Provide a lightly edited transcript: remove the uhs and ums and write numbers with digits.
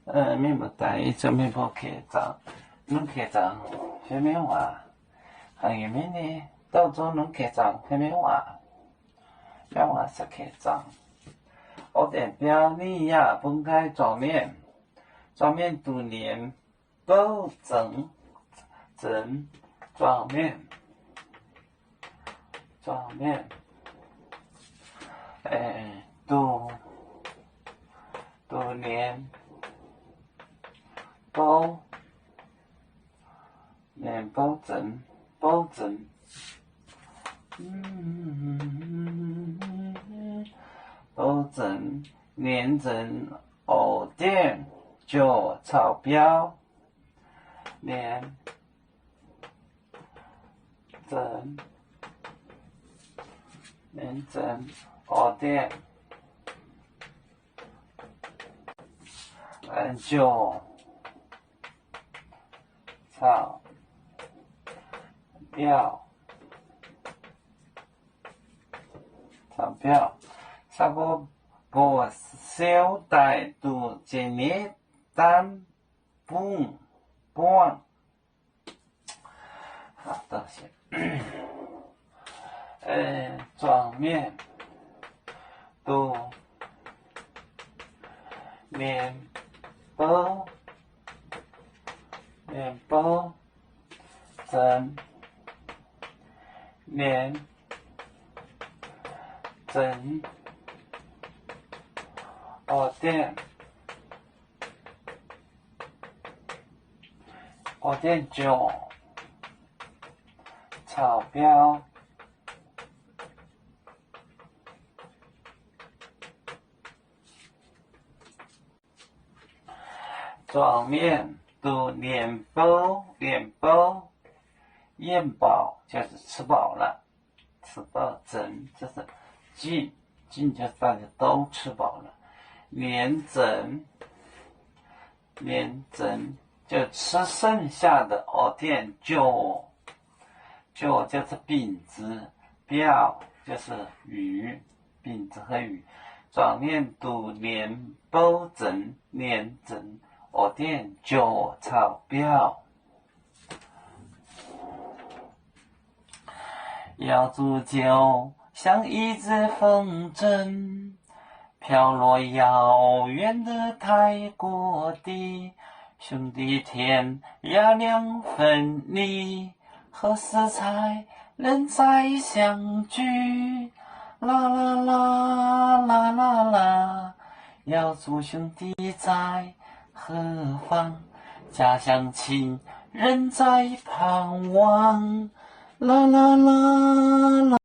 面目大意做面部客栈，恁客栈什么话？行业面呢？到做恁客栈什么话？要话是客栈。我点标利亚分开桌面，桌面度年包整桌面，度年包整，包整年整偶店就钞票，年整偶店就钞票，差不多小贷度一年单半，好，多谢。桌面度面包整偶店就钞票，桌面度面包，燕饱就是吃饱了，整就是进就是大家都吃饱了，年整就吃剩下的偶店就就是饼子，标就是鱼，饼子和鱼，桌面度年包整偶店就钞票。要煮酒，像一只风筝，飘落遥远的泰国地。兄弟天涯两分离，何时才能再相聚？啦啦啦啦啦啦，要祝兄弟在何方？家乡亲人在盼望。啦啦啦啦。